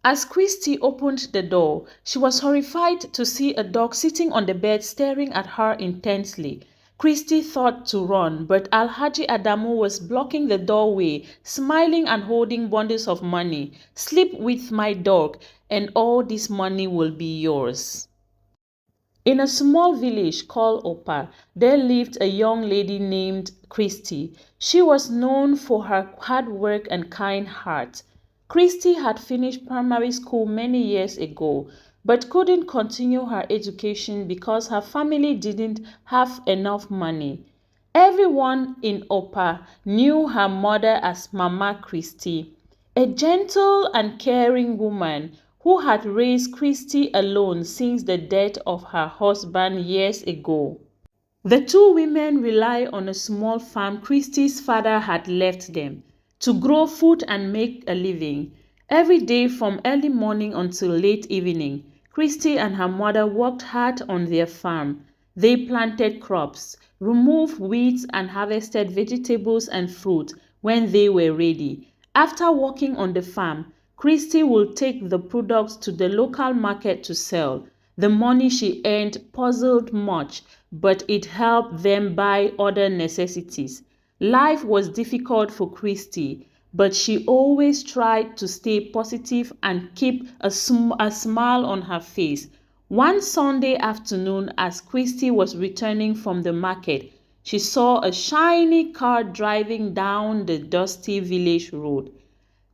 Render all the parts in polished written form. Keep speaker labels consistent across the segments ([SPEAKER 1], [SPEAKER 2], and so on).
[SPEAKER 1] As Christy opened the door, she was horrified to see a dog sitting on the bed staring at her intensely. Christy thought to run, but Alhaji Adamu was blocking the doorway, smiling and holding bundles of money. "Sleep with my dog, and all this money will be yours." In a small village called Opa, there lived a young lady named Christy. She was known for her hard work and kind heart. Christy had finished primary school many years ago, but couldn't continue her education because her family didn't have enough money. Everyone in Opa knew her mother as Mama Christy, a gentle and caring woman who had raised Christy alone since the death of her husband years ago. The two women rely on a small farm Christy's father had left them to grow food and make a living. Every day from early morning until late evening, Christy and her mother worked hard on their farm. They planted crops, removed weeds and harvested vegetables and fruit when they were ready. After working on the farm, Christy would take the products to the local market to sell. The money she earned puzzled much, but it helped them buy other necessities. Life was difficult for Christy, but she always tried to stay positive and keep a smile on her face. One Sunday afternoon, as Christy was returning from the market, she saw a shiny car driving down the dusty village road.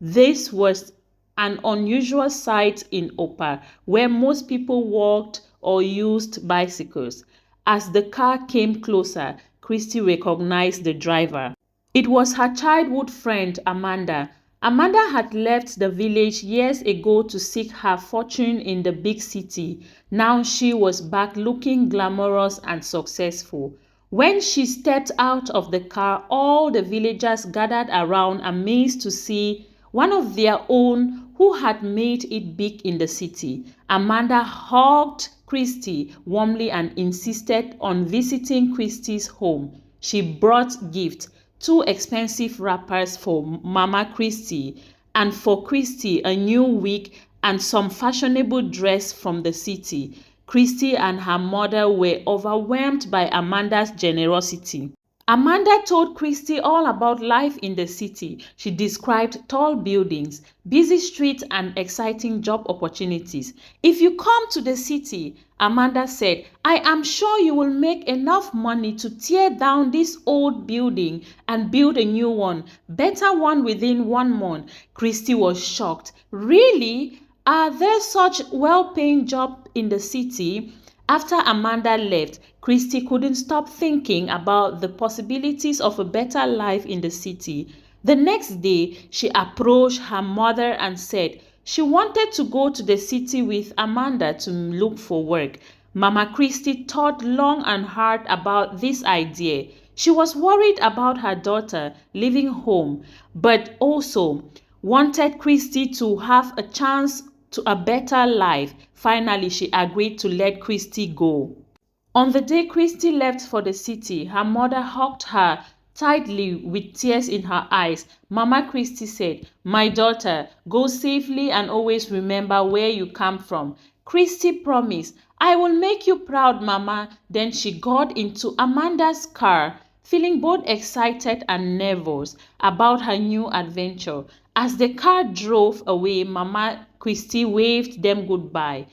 [SPEAKER 1] This was an unusual sight in Opa, where most people walked or used bicycles. As the car came closer, Christy recognized the driver. It was her childhood friend, Amanda. Amanda had left the village years ago to seek her fortune in the big city. Now she was back looking glamorous and successful. When she stepped out of the car, all the villagers gathered around, amazed to see one of their own who had made it big in the city. Amanda hugged Christy warmly and insisted on visiting Christy's home. She brought gifts, two expensive wrappers for Mama Christy, and for Christy a new wig and some fashionable dress from the city. Christy and her mother were overwhelmed by Amanda's generosity. Amanda told Christy all about life in the city. She described tall buildings, busy streets, and exciting job opportunities. "If you come to the city," Amanda said, "I am sure you will make enough money to tear down this old building and build a new one, better one within 1 month." Christy was shocked. "Really? Are there such well-paying jobs in the city?" After Amanda left, Christy couldn't stop thinking about the possibilities of a better life in the city. The next day, she approached her mother and said she wanted to go to the city with Amanda to look for work. Mama Christy thought long and hard about this idea. She was worried about her daughter leaving home, but also wanted Christy to have a chance to a better life. Finally, she agreed to let Christy go. On the day Christy left for the city, her mother hugged her tightly with tears in her eyes. Mama Christy said, "My daughter, go safely and always remember where you come from." Christy promised, "I will make you proud, Mama." Then she got into Amanda's car, feeling both excited and nervous about her new adventure. As the car drove away, Mama Christy waved them goodbye.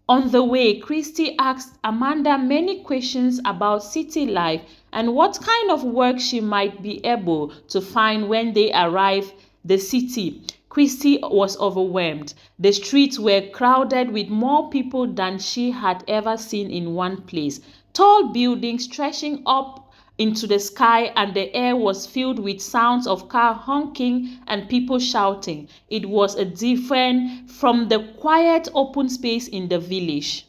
[SPEAKER 1] On the way, Christy asked Amanda many questions about city life and what kind of work she might be able to find when they arrived the city. Christy was overwhelmed. The streets were crowded with more people than she had ever seen in one place. Tall buildings stretching up into the sky, and the air was filled with sounds of car honking and people shouting. It was a different from the quiet open space in the village.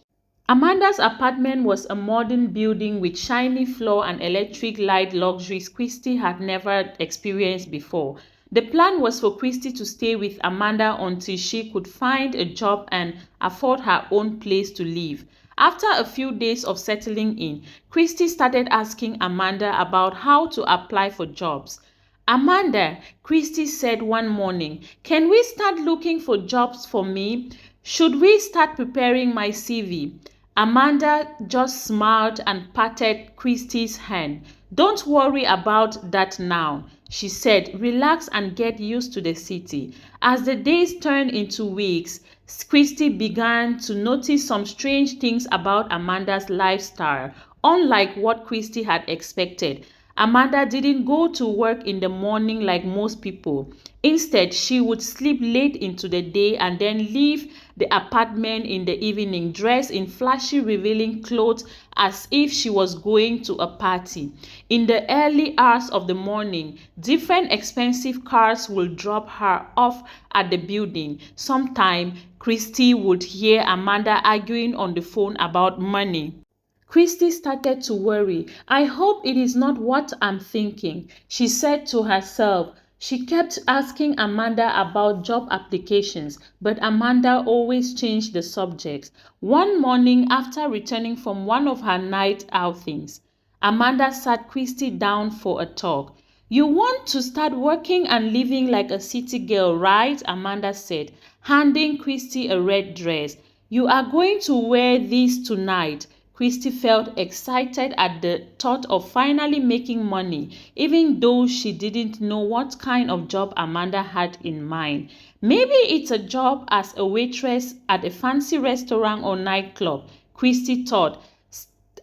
[SPEAKER 1] Amanda's apartment was a modern building with shiny floor and electric light luxuries Christy had never experienced before. The plan was for Christy to stay with Amanda until she could find a job and afford her own place to live. After a few days of settling in, Christy started asking Amanda about how to apply for jobs. Amanda, Christy said one morning, can we start looking for jobs for me? Should we start preparing my CV? Amanda just smiled and patted Christy's hand. Don't worry about that now, she said. Relax and get used to the city. As the days turned into weeks, Christy began to notice some strange things about Amanda's lifestyle, unlike what Christy had expected. Amanda didn't go to work in the morning like most people. Instead, she would sleep late into the day and then leave the apartment in the evening, dressed in flashy, revealing clothes as if she was going to a party. In the early hours of the morning, different expensive cars would drop her off at the building. Sometimes, Christy would hear Amanda arguing on the phone about money. Christy started to worry. I hope it is not what I'm thinking, she said to herself. She kept asking Amanda about job applications, but Amanda always changed the subject. One morning, after returning from one of her night outings, Amanda sat Christy down for a talk. You want to start working and living like a city girl, right? Amanda said, handing Christy a red dress. You are going to wear this tonight. Christy felt excited at the thought of finally making money, even though she didn't know what kind of job Amanda had in mind. Maybe it's a job as a waitress at a fancy restaurant or nightclub, Christy thought,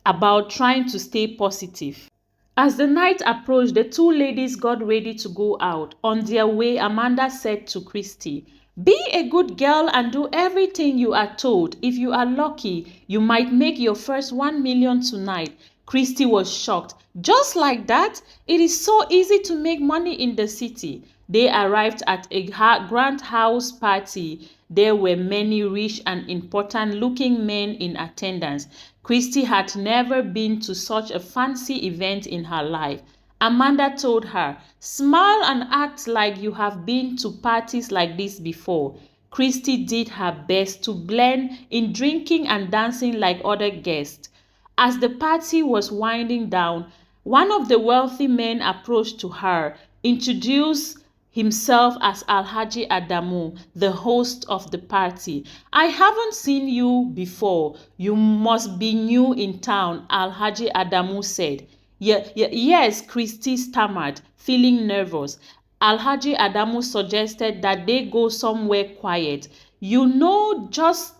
[SPEAKER 1] about trying to stay positive. As the night approached, the two ladies got ready to go out. On their way, Amanda said to Christy, be a good girl and do everything you are told. If you are lucky, you might make your first 1 million tonight. Christy was shocked. Just like that? It is so easy to make money in the city. They arrived at a grand house party. There were many rich and important-looking men in attendance. Christy had never been to such a fancy event in her life. Amanda told her, smile and act like you have been to parties like this before. Christy did her best to blend in drinking and dancing like other guests. As the party was winding down, one of the wealthy men approached to her, introduced himself as Alhaji Adamu, the host of the party. I haven't seen you before. You must be new in town, Alhaji Adamu said. Yes, Christy stammered, feeling nervous. Alhaji Adamu suggested that they go somewhere quiet. You know, just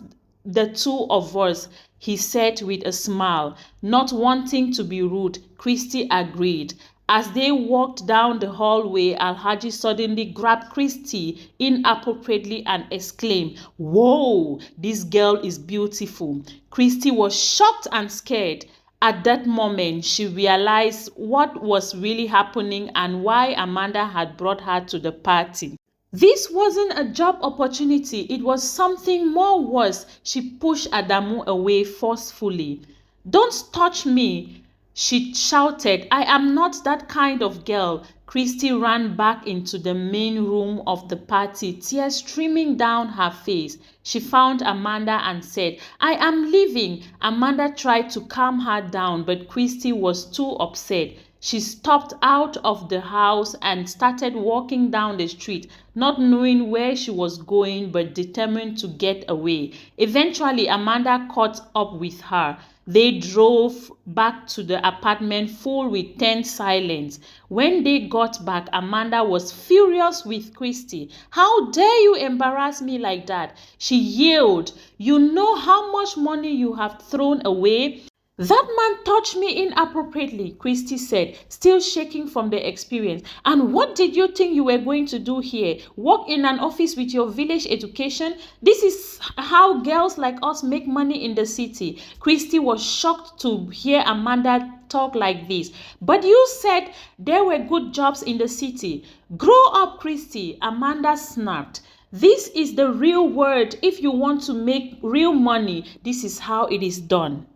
[SPEAKER 1] the two of us, he said with a smile. Not wanting to be rude, Christy agreed. As they walked down the hallway, Alhaji suddenly grabbed Christy inappropriately and exclaimed, Whoa, this girl is beautiful. Christy was shocked and scared. At that moment, she realized what was really happening and why Amanda had brought her to the party. This wasn't a job opportunity, it was something more worse. She pushed Adamu away forcefully. Don't touch me, she shouted. I am not that kind of girl. Christy ran back into the main room of the party, tears streaming down her face. She found Amanda and said, I am leaving. Amanda tried to calm her down, but Christy was too upset. She stopped out of the house and started walking down the street, not knowing where she was going but determined to get away. Eventually, Amanda caught up with her. They drove back to the apartment full with tense silence. When they got back, Amanda was furious with Christy. How dare you embarrass me like that? She yelled. You know how much money you have thrown away? That man touched me inappropriately, Christy said, still shaking from the experience. And what did you think you were going to do here? Work in an office with your village education? This is how girls like us make money in the city. Christy was shocked to hear Amanda talk like this. But you said there were good jobs in the city. Grow up, Christy, Amanda snapped. This is the real world. If you want to make real money, this is how it is done.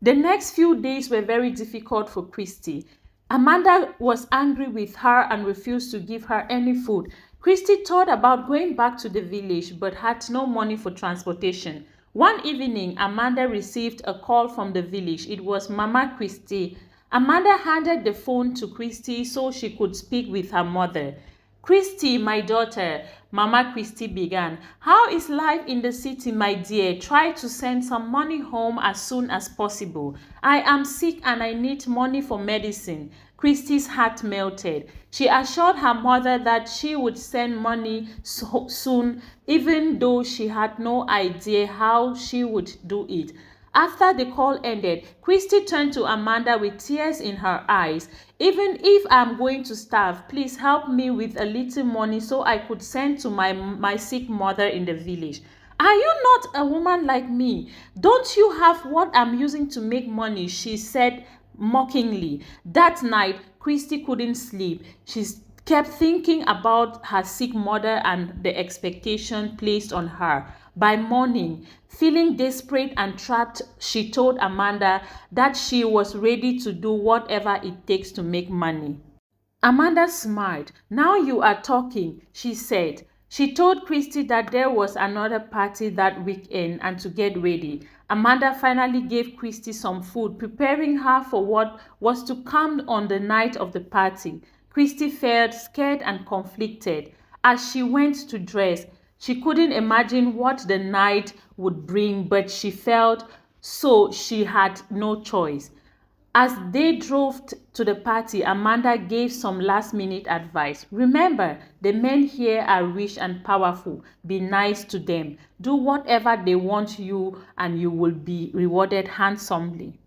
[SPEAKER 1] The next few days were very difficult for Christy. Amanda was angry with her and refused to give her any food. Christy thought about going back to the village but had no money for transportation. One evening, Amanda received a call from the village. It was Mama Christy. Amanda handed the phone to Christy so she could speak with her mother. Christy, my daughter, Mama Christy began. How is life in the city, my dear? Try to send some money home as soon as possible. I am sick and I need money for medicine. Christy's heart melted. She assured her mother that she would send money soon, even though she had no idea how she would do it. After the call ended, Christy turned to Amanda with tears in her eyes. Even if I'm going to starve, please help me with a little money so I could send to my sick mother in the village. Are you not a woman like me? Don't you have what I'm using to make money? She said mockingly. That night, Christy couldn't sleep. She kept thinking about her sick mother and the expectation placed on her. By morning, feeling desperate and trapped, she told Amanda that she was ready to do whatever it takes to make money. Amanda smiled. Now you are talking, she said. She told Christy that there was another party that weekend and to get ready. Amanda finally gave Christy some food, preparing her for what was to come on the night of the party. Christy felt scared and conflicted. As she went to dress, she couldn't imagine what the night would bring, but she felt so she had no choice. As they drove to the party, Amanda gave some last-minute advice. Remember, the men here are rich and powerful. Be nice to them. Do whatever they want you and you will be rewarded handsomely.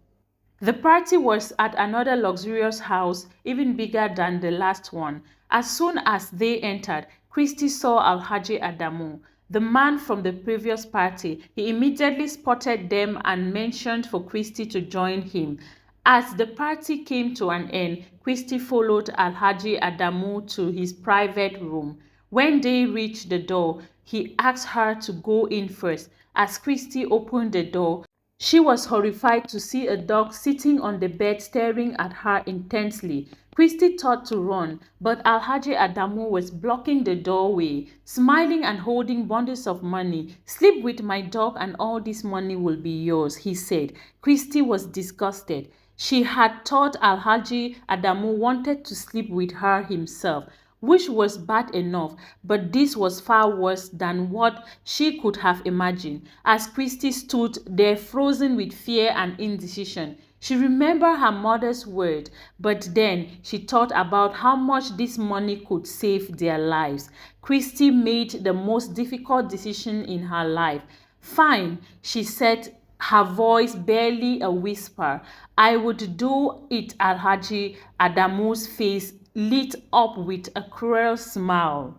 [SPEAKER 1] The party was at another luxurious house, even bigger than the last one. As soon as they entered, Christy saw Alhaji Adamu, the man from the previous party. He immediately spotted them and mentioned for Christy to join him. As the party came to an end, Christy followed Alhaji Adamu to his private room. When they reached the door, he asked her to go in first. As Christy opened the door, she was horrified to see a dog sitting on the bed staring at her intensely. Christy thought to run, but Alhaji Adamu was blocking the doorway, smiling and holding bundles of money. Sleep with my dog and all this money will be yours, he said. Christy was disgusted. She had thought Alhaji Adamu wanted to sleep with her himself, which was bad enough, but this was far worse than what she could have imagined. As Christy stood there frozen with fear and indecision, she remembered her mother's word, but then she thought about how much this money could save their lives. Christy made the most difficult decision in her life. Fine, she said, her voice barely a whisper. I would do it. Alhaji Adamu's face lit up with a cruel smile.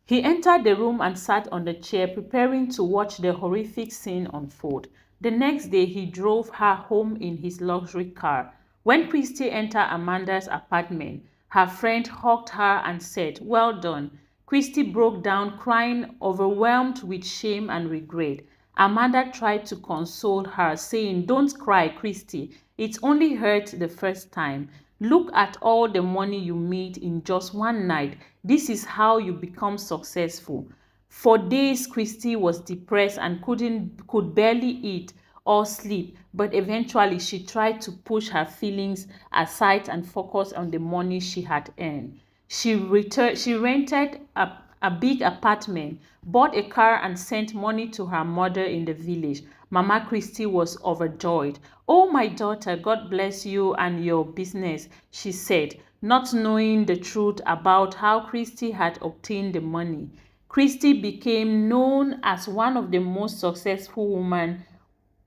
[SPEAKER 1] He entered the room and sat on the chair, preparing to watch the horrific scene unfold. The next day, he drove her home in his luxury car. When Christy entered Amanda's apartment, her friend hugged her and said, "Well done." Christy broke down, crying, overwhelmed with shame and regret. Amanda tried to console her, saying, "Don't cry, Christy. It only hurt the first time. Look at all the money you made in just one night. This is how you become successful." For days, Christy was depressed and could barely eat or sleep, but eventually she tried to push her feelings aside and focus on the money she had earned. She rented a big apartment, bought a car and sent money to her mother in the village. Mama Christy was overjoyed. "Oh, my daughter, God bless you and your business," she said, not knowing the truth about how Christy had obtained the money. Christy became known as one of the most successful women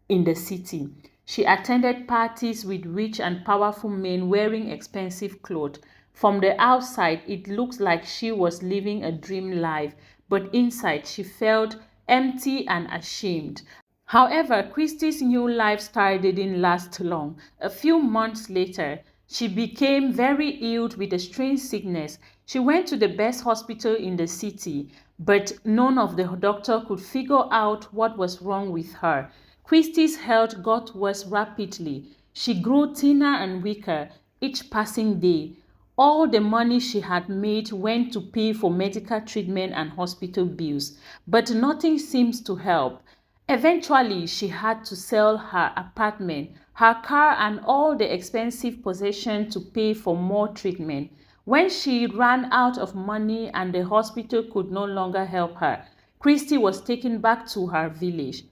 [SPEAKER 1] in the city. She attended parties with rich and powerful men wearing expensive clothes. From the outside, it looked like she was living a dream life, but inside she felt empty and ashamed. However, Christy's new lifestyle didn't last long. A few months later, she became very ill with a strange sickness. She went to the best hospital in the city, but none of the doctors could figure out what was wrong with her. Christy's health got worse rapidly. She grew thinner and weaker each passing day. All the money she had made went to pay for medical treatment and hospital bills, but nothing seems to help. Eventually, she had to sell her apartment, her car, and all the expensive possessions to pay for more treatment. When she ran out of money and the hospital could no longer help her, Christy was taken back to her village.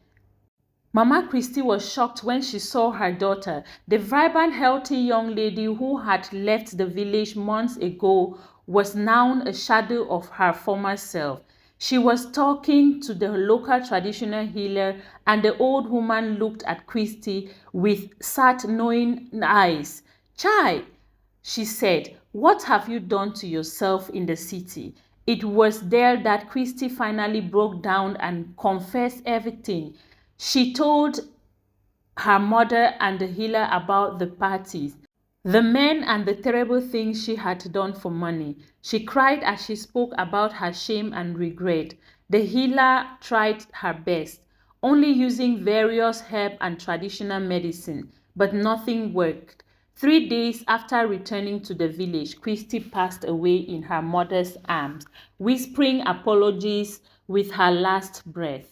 [SPEAKER 1] Mama Christy was shocked when she saw her daughter, the vibrant, healthy young lady who had left the village months ago was now a shadow of her former self. She was talking to the local traditional healer, and the old woman looked at Christy with sad, knowing eyes. "Child," she said, "what have you done to yourself in the city?" It was there that Christy finally broke down and confessed everything. She told her mother and the healer about the parties, the men, and the terrible things she had done for money. She cried as she spoke about her shame and regret. The healer tried her best, only using various herbs and traditional medicine, but nothing worked. 3 days after returning to the village, Christy passed away in her mother's arms, whispering apologies with her last breath.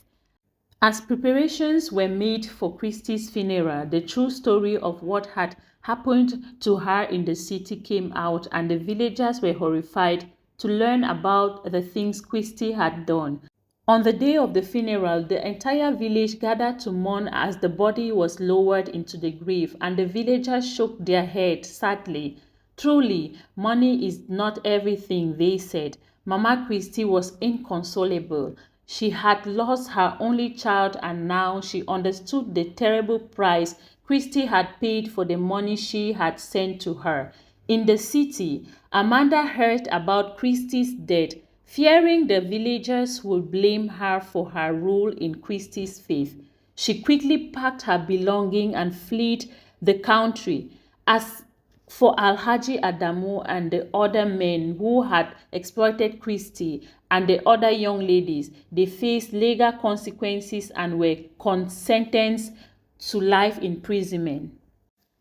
[SPEAKER 1] As preparations were made for Christie's funeral, the true story of what had happened to her in the city came out, and the villagers were horrified to learn about the things Christie had done. On the day of the funeral, the entire village gathered to mourn as the body was lowered into the grave, and the villagers shook their heads sadly. "Truly, money is not everything," they said. Mama Christie was inconsolable. She had lost her only child, and now she understood the terrible price Christie had paid for the money she had sent to her. In the city, Amanda heard about Christie's death. Fearing the villagers would blame her for her role in Christie's faith, she quickly packed her belongings and fled the country. As for Alhaji Adamu and the other men who had exploited Christie and the other young ladies, they faced legal consequences and were sentenced to life imprisonment.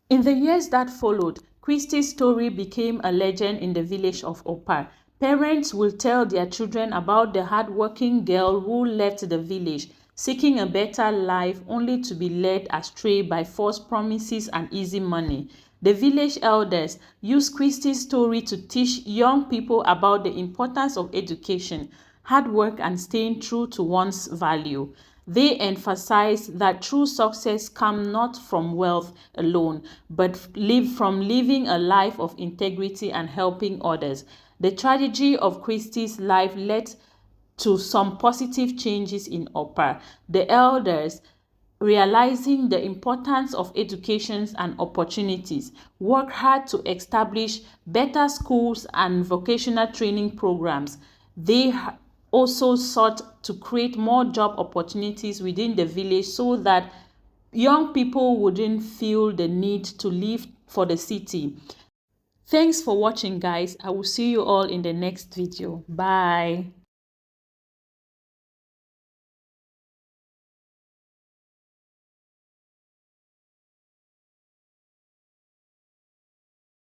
[SPEAKER 1] In the years that followed, Christie's story became a legend in the village of Opa. Parents will tell their children about the hardworking girl who left the village, seeking a better life, only to be led astray by false promises and easy money. The village elders use Christie's story to teach young people about the importance of education, hard work, and staying true to one's value. They emphasize that true success comes not from wealth alone, but from living a life of integrity and helping others. The tragedy of Christie's life led to some positive changes in Opa. The elders, realizing the importance of education and opportunities, worked hard to establish better schools and vocational training programs. They also sought to create more job opportunities within the village so that young people wouldn't feel the need to leave for the city. Thanks for watching, guys. I will see you all in the next video. Bye.